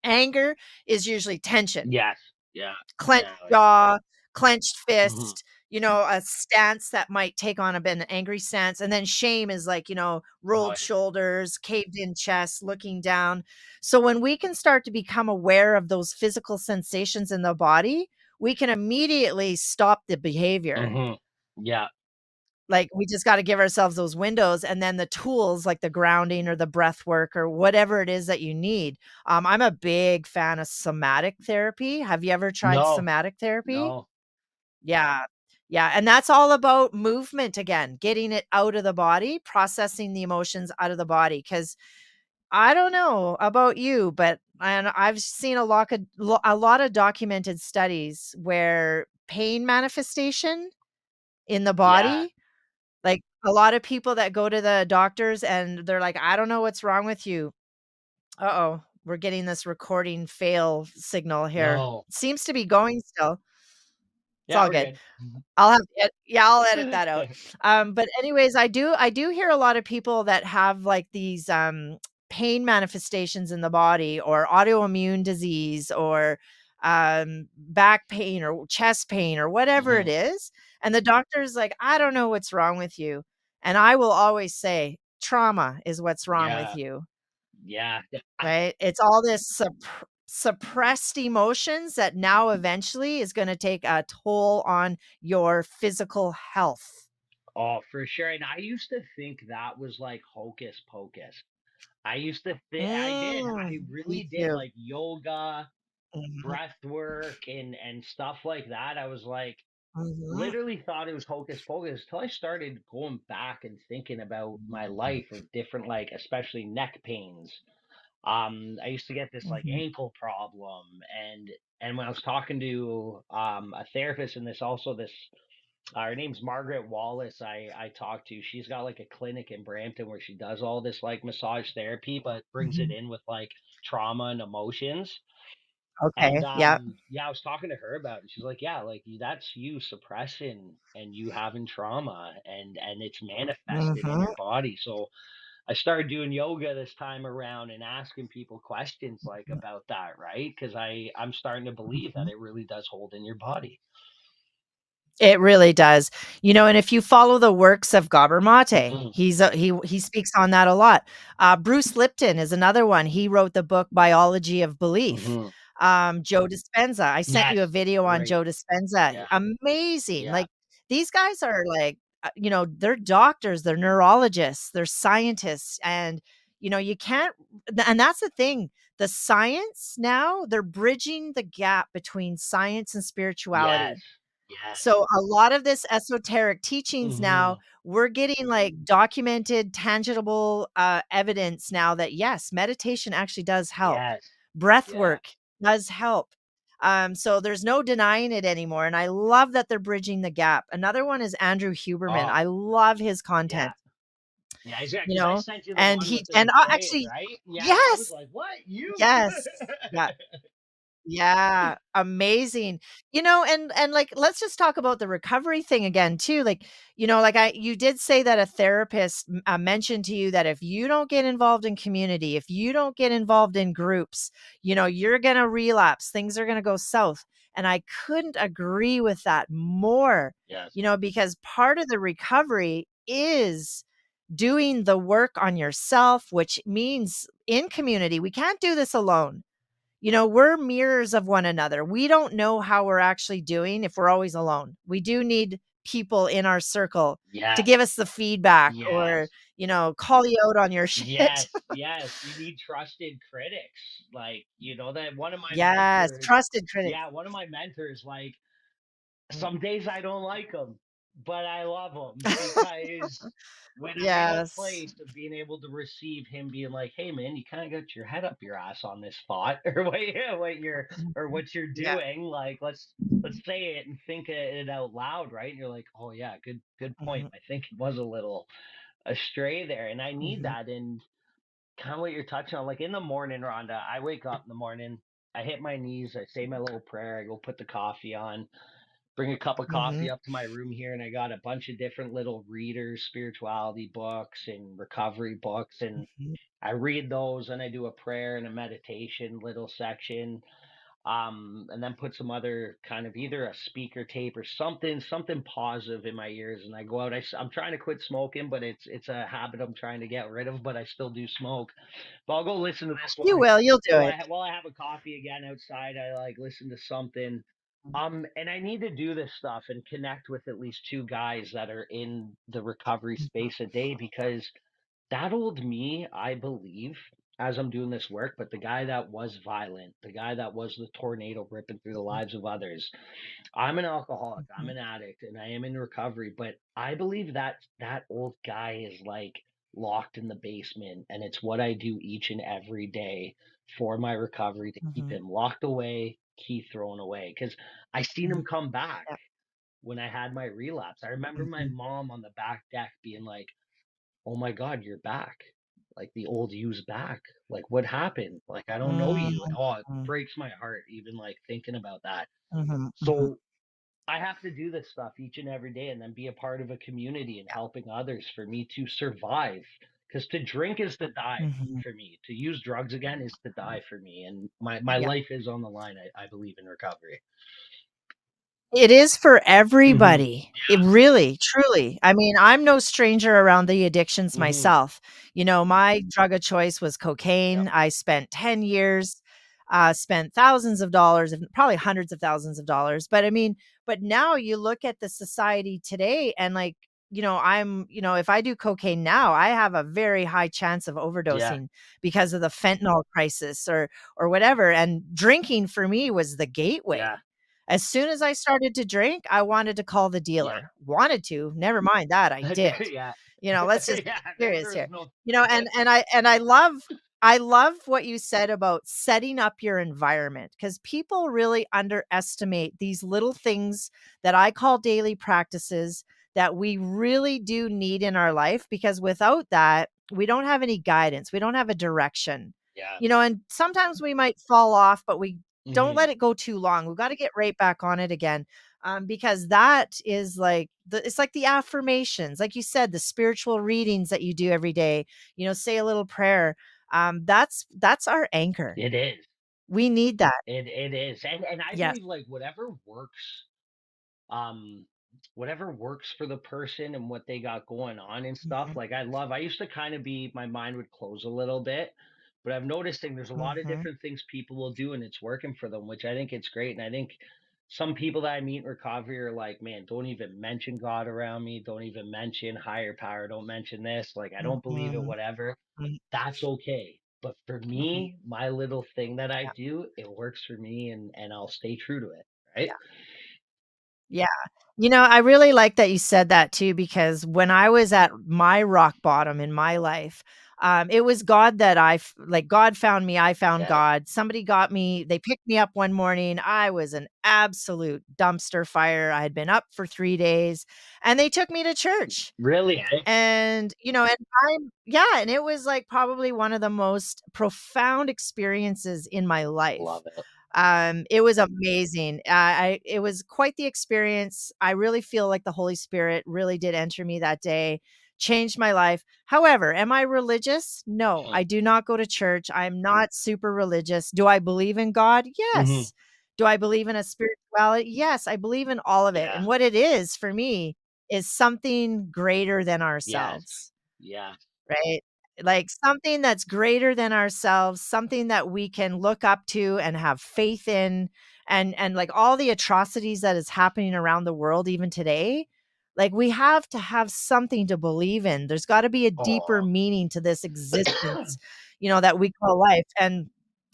Anger is usually tension, Yes. Yeah. clenched Yeah. jaw, clenched Mhm. fist, a stance that might take on a bit an angry stance. And then shame is like, Oh, rolled shoulders, caved in chest, looking down. So when we can start to become aware of those physical sensations in the body, we can immediately stop the behavior. mhm. Yeah. Like, we just got to give ourselves those windows, and then the tools like the grounding or the breath work or whatever it is that you need. I'm a big fan of somatic therapy. Have you ever tried No. somatic therapy? No. Yeah. Yeah, and that's all about movement again, getting it out of the body, processing the emotions out of the body. Because I don't know about you, but I've seen a lot of documented studies where pain manifestation in the Yeah. body, like, a lot of people that go to the doctors and they're like, "I don't know what's wrong with you." Uh-oh, we're getting this recording fail signal here. No. Seems to be going still. It's Yeah, all we're good. good. I'll have to I'll edit that out. But anyways, I do hear a lot of people that have, like, these, pain manifestations in the body or autoimmune disease or, back pain or chest pain or whatever it Mhm. is, and the doctor's like, "I don't know what's wrong with you." And I will always say, "Trauma is what's wrong with Yeah. you." Yeah. Right? It's all this suppressed emotions that now eventually is gonna take a toll on your physical health. Oh, for sure. And I used to think that was like hocus pocus. I used to think I did. I Me really did too. like yoga, Mhm, breath work, and stuff like that. I was like mhm, literally thought it was hocus pocus until I started going back and thinking about my life of different, like especially neck pains. I used to get this like mhm, ankle problem, and when I was talking to a therapist, and this her name's Margaret Wallace. I talked to. She's got like a clinic in Brampton where she does all this like massage therapy, but brings it mhm. in with like trauma and emotions. And Okay, yeah. yeah, I was talking to her about it. She's like, yeah, like that's you suppressing and you having trauma, and it's manifested in Mhm, your body. So I started doing yoga this time around and asking people questions like mhm, about that, right? Because I'm starting to believe that mhm. it really does hold in your body. It really does. And if you follow the works of Gabor Mate, Hmm. he speaks on that a lot. Bruce Lipton is another one. He wrote the book Biology of Belief. Hmm. Joe Dispenza, I sent Yes, you a video on great. Joe Dispenza. Yeah, Amazing. yeah, Like, these guys are like, they're doctors, they're neurologists, they're scientists, and you can't. And that's the thing. The science now, they're bridging the gap between science and yes, spirituality. yes. So a lot of this esoteric teachings now, Hmm. we're getting like documented, tangible evidence now that yes, meditation actually does help. Yes, Breath yeah. work does help. So there's no denying it anymore. And I love that they're bridging the gap. Another one is Andrew Huberman. Oh, I love his yeah. content, Yeah, yeah, you because I know, sent you the and one he, with the and Ukraine, actually, right? Yeah, I was yes, like, what? You? yes. Yeah. Yeah, amazing. And like let's just talk about the recovery thing again too. Like, like you did say that a therapist mentioned to you that if you don't get involved in community, if you don't get involved in groups, you're going to relapse. Things are going to go south. And I couldn't agree with that more. Yes. Because part of the recovery is doing the work on yourself, which means in community. We can't do this alone. We're mirrors of one another. We don't know how we're actually doing if we're always alone. We do need people in our circle to Yes. give us the feedback or, Yes. call you out on your shit. Yes. Yes. You need trusted critics. Like, that one of my Yes, mentors, trusted critics. yeah, one of my mentors, like, Mm. some days I don't like them, but I love them because when I'm in a Yes. place of being able to receive him being like, "Hey, man, you kind of got your head up your ass on this thought, or Mhm. what you're Yeah. doing. Like, let's say it and think it out loud, right?" And you're like, "Oh yeah, good point. Mhm. I think it was a little astray there, and I need Mhm. that." And kind of what you're touching on, like in the morning, Rhonda, I wake up in the morning. I hit my knees, I say my little prayer, I go put the coffee on, bring a cup of Mhm. coffee up to my room here, and I got a bunch of different little readers, spirituality books and recovery books, and Mhm. I read those and I do a prayer and a meditation little section, and then put some other kind of either a speaker tape or something positive in my ears, and I go out. I'm trying to quit smoking, but it's a habit I'm trying to get rid of, but I still do smoke. But I'll go listen to this You will, you'll do it. while I have a coffee again outside. I like listen to something. And I need to do this stuff and connect with at least two guys that are in the recovery Mhm. space a day, because that old me, I believe, as I'm doing this work, but the guy that was violent, the guy that was the tornado ripping through the lives of others, I'm an alcoholic, I'm Mhm. an addict, and I am in recovery, but I believe that that old guy is like locked in the basement, and it's what I do each and every day for my recovery to keep Mhm. him locked away, key thrown away. Because I seen Mhm. him come back Yep. when I had my relapse. I remember my Mhm. mom on the back deck being like, "Oh my God, you're back. Like the old you's back. Like what happened? Like I don't know you." And oh, it Mhm. breaks my heart even like thinking about that. Mhm. Mhm. So I have to do this stuff each and every day and then be a part of a community and helping others for me to survive. Because to drink is to die Mhm. for me. To use drugs again is to die for me. And my Yeah. life is on the line, I believe, in recovery. It is for Hmm. everybody. It really, truly. I mean, I'm no stranger around the addictions Hmm. myself. My drug of choice was Yep. cocaine. I spent 10 years. spent thousands of dollars and probably hundreds of thousands of dollars. But I mean, but now you look at the society today and like, if I do cocaine now, I have a very high chance of Yeah. overdosing because of the fentanyl crisis or whatever. And drinking for me was the gateway. Yeah. As soon as I started to drink, I wanted to call the Yeah. dealer. Wanted to, never mind that, I did. Yeah. Let's just Yeah. be serious There's here. no And I love what you said about setting up your environment because people really underestimate these little things that I call daily practices that we really do need in our life because without that, we don't have any guidance. We don't have a direction. Yeah. And sometimes we might fall off, but we don't Hmm. let it go too long. We've got to get right back on it again. Because that is like it's like the affirmations, like you said, the spiritual readings that you do every day. Say a little prayer. That's our anchor. It is. We need that. It is. And I Yes. believe like um whatever works for the person and what they got going on and stuff. Mhm, Like I used to kind of be my mind would close a little bit, but I'm noticing there's a lot of mhm, different things people will do and it's working for them, which I think it's great. And I think some people that I meet in recovery are like, man, don't even mention God around me, don't even mention higher power, don't mention this, like I don't believe it, mhm, whatever. mhm, That's okay. But for mhm. me, my little thing that I Yeah, do, it works for me and I'll stay true to it. Right? yeah. Yeah. I really like that you said that too, because when I was at my rock bottom in my life, it was God that like God found me. I found Yes. God. Somebody got me. They picked me up one morning. I was an absolute dumpster fire. I had been up for 3 days and they took me to church. Really? Eh? And it was like probably one of the most profound experiences in my life. Love it. It was amazing. It was quite the experience. I really feel like the Holy Spirit really did enter me that day, changed my life. However, am I religious? No, Mhm. I do not go to church. I'm not super religious. Do I believe in God? Mhm. Yes. Do I believe in a spirituality? Yes, I believe in all of it. Yeah. And what it is for me is something greater than Yes. ourselves. Yeah. Right? Like something that's greater than ourselves, something that we can look up to and have faith in, and like all the atrocities that is happening around the world even today, like we have to have something to believe in. There's got to be a deeper Oh. meaning to this existence, that we call life. And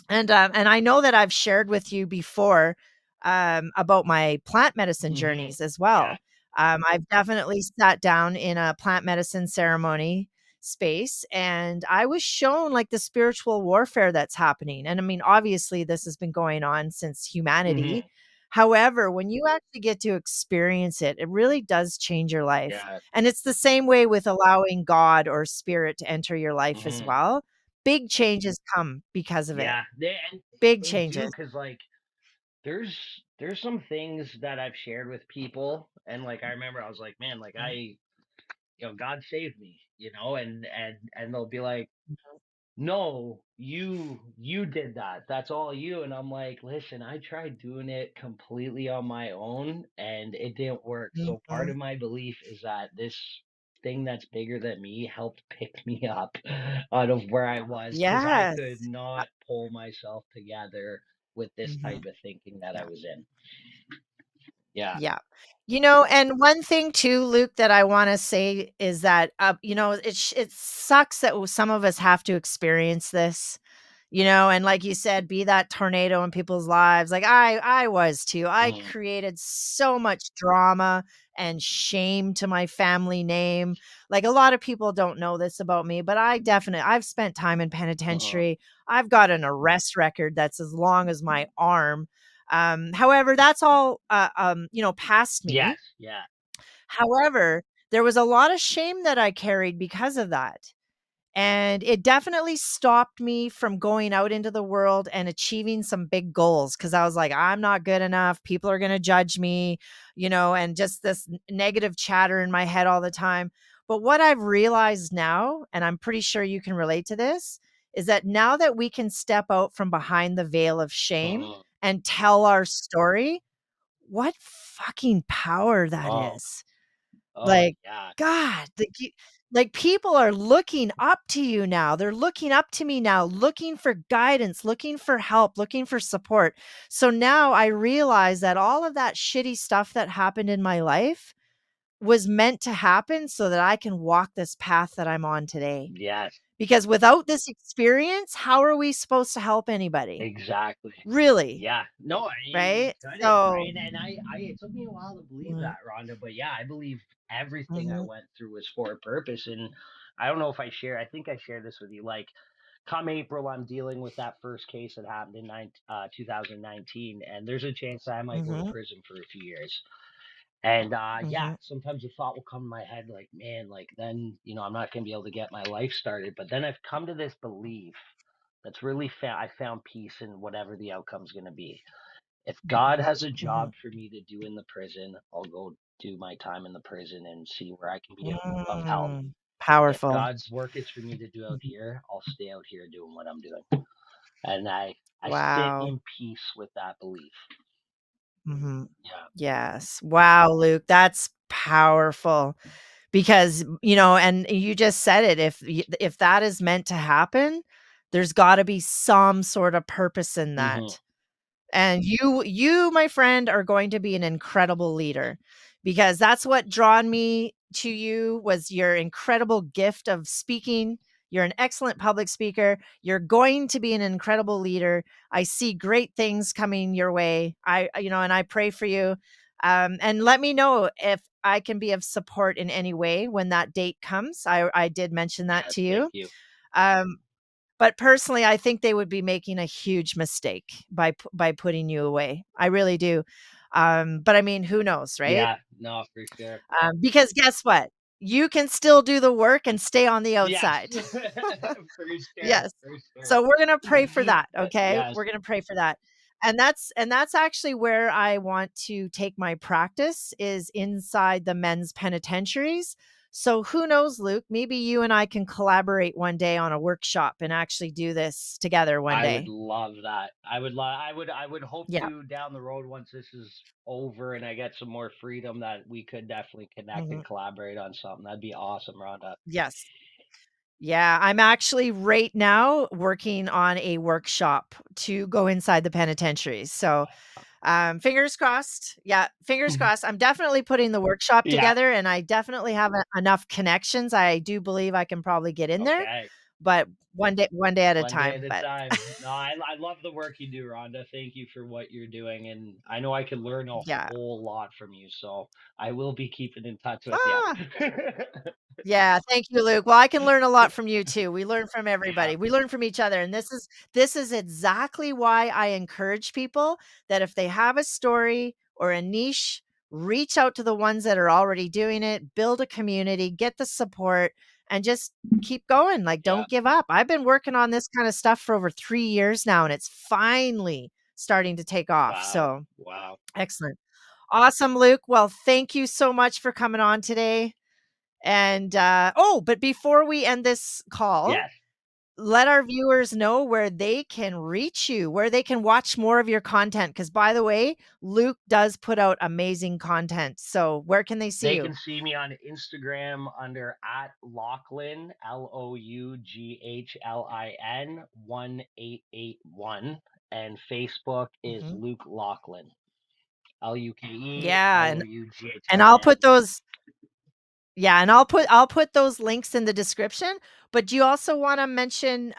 I know that I've shared with you before about my plant medicine Mhm. journeys as Yeah. well. I've definitely sat down in a plant medicine ceremony space and I was shown like the spiritual warfare that's happening. And I mean, obviously, this has been going on since humanity. Mhm. However, when you actually get to experience it, it really does change your life. Yeah. And it's the same way with allowing God or spirit to enter your life as Mhm. well. Big changes come because of it. Yeah. Big They do changes. because like there's there's some things that I've shared with people and like I remember I was like, man, like Mhm, God saved me, and they'll be like, no, you did that. That's all you. And I'm like, listen, I tried doing it completely on my own and it didn't work. So part mhm. of my belief is that this thing that's bigger than me helped pick me up out of where I was because I Yes. could not pull myself together with this Mhm. type of thinking that I Yeah. was in. Yeah. Yeah. And one thing too, Luke, that I wanna say is that, it sucks that some of us have to experience this, and like you said, be that tornado in people's lives. Like I was too. I Mhm. created so much drama and shame to my family name. Like a lot of people don't know this about me, but I've spent time in Mhm. penitentiary. I've got an arrest record that's as long as my arm. However, that's all past me. Yes. Yeah. However, there was a lot of shame that I carried because of that. And it definitely stopped me from going out into the world and achieving some big goals because I was like, I'm not good enough. People are going to judge me, and just this negative chatter in my head all the time. But what I've realized now, and I'm pretty sure you can relate to this, is that now that we can step out from behind the veil of shame Mhm. and tell our story, what fucking power that Oh. is. Oh Like, yeah. God, Like, people are looking up to you now. They're looking up to me now, looking for guidance, looking for help, looking for support. So now I realize that all of that shitty stuff that happened in my life was meant to happen so that I can walk this path that I'm on today. Yes, Because without this experience, how are we supposed to help anybody? exactly. Really, Yeah. No, you right? couldn't, right? So And it took me a while to believe mhm, that, Rhonda. But yeah, I believe everything I mhm, went through was for a purpose. And I don't know if I think I shared this with you. Like, come April, I'm dealing with that first case that happened in 2019. And there's a chance that I might go to mhm, prison for a few years. And yeah, mhm, sometimes the thought will come in my head like, man, like then, I'm not going to be able to get my life started. But then I've come to this belief that's really I found peace in whatever the outcome's going to be. If God mhm, has a mhm, job for me to do in the prison, I'll go do my time in the prison and see where I can be of help. mm. If Powerful. God's work is for me to do out Mhm. here, I'll stay out here doing what I'm doing. And I sit Wow. in peace with that belief. Mhm. Yeah. Yes. Wow, Luke, that's powerful because, and you just said it, if that is meant to happen, there's gotta be some sort of purpose in Hmm. that. And you, my friend, are going to be an incredible leader because that's what drawn me to you was your incredible gift of speaking. You're an excellent public speaker. You're going to be an incredible leader. I see great things coming your way. And I pray for you. And let me know if I can be of support in any way when that date comes. I did mention that Yes. to Thank you. you. Um, but personally, I think they would be making a huge mistake by putting you away. I really do. But I mean, who knows, right? Yeah. No, for sure. Because guess what? You can still do the work and stay on the Yes. outside. For sure. Yes. For sure. So we're gonna pray for that, okay? Yes. We're gonna pray for that. And that's actually where I want to take my practice is inside the men's penitentiaries. So who knows, Luke, maybe you and I can collaborate one day on a workshop and actually do this together one I would day. love that. I would hope Yeah. to down the road once this is over and I get some more freedom that we could definitely connect Mhm. and collaborate on something. That'd be awesome, Rhonda. Yes. Yeah, I'm actually right now working on a workshop to go inside the penitentiaries. So, fingers crossed. Yeah, fingers Mhm. crossed. I'm definitely putting the workshop Yeah. together and I definitely have enough connections. I do believe I can probably get in there, Okay. but one day at a One day at time, a but time. No, I love the work you do, Rhonda. Thank you for what you're doing, and I know I can learn a yeah. whole lot from you. So I will be keeping in touch with you. Ah. Yeah, thank you, Luke. Well, I can learn a lot from you too. We learn from Yeah. everybody. We learn from each other, and this is exactly why I encourage people that if they have a story or a niche, reach out to the ones that are already doing it, build a community, get the support, and just keep going. Like, Yeah. don't give up. I've been working on this kind of stuff for over 3 years now, and it's finally starting to take off. Wow. So, Wow. excellent. Awesome, Luke. Well, thank you so much for coming on today. And, but before we end this call, Yes. let our viewers know where they can reach you, where they can watch more of your content. Because by the way, Luke does put out amazing content. So where can they see They you? can see me on Instagram under at Lachlan Loughlin 1881, and Facebook is Mhm. Luke Lachlan Luke Yeah, and I'll put Loughlin. those yeah, and I'll put those links in the description. But do you also want to mention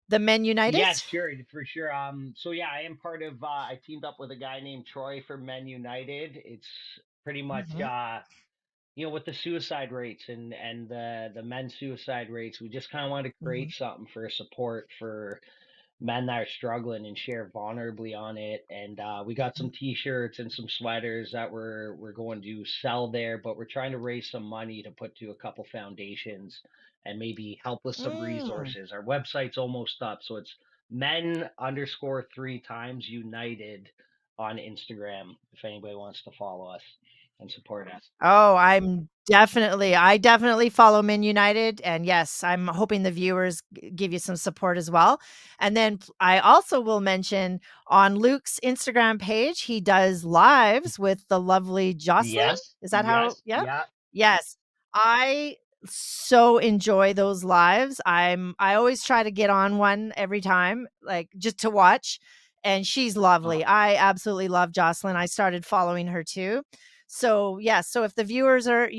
the Men United? Yes, sure, for sure. So yeah, I am part of. I teamed up with a guy named Troy for Men United. It's pretty much Mhm, with the suicide rates and the men's suicide rates, we just kind of want to create mhm, something for support for men that are struggling and share vulnerably on it. And we got some T-shirts and some sweaters that we're going to sell there, but we're trying to raise some money to put to a couple foundations and maybe help with some mm. resources. Our website's almost up, so it's men underscore three times united on Instagram. If anybody wants to follow us and support us. Oh, I definitely follow Men United, and yes, I'm hoping the viewers give you some support as well. And then I also will mention on Luke's Instagram page, he does lives with the lovely Jocelyn. Yes, Is that how? yes, Yeah. yeah. Yes. I so enjoy those lives. I always try to get on one every time, like, just to watch, and she's lovely. Uh-huh. I absolutely love Jocelyn. I started following her too. So, yeah, so if the viewers are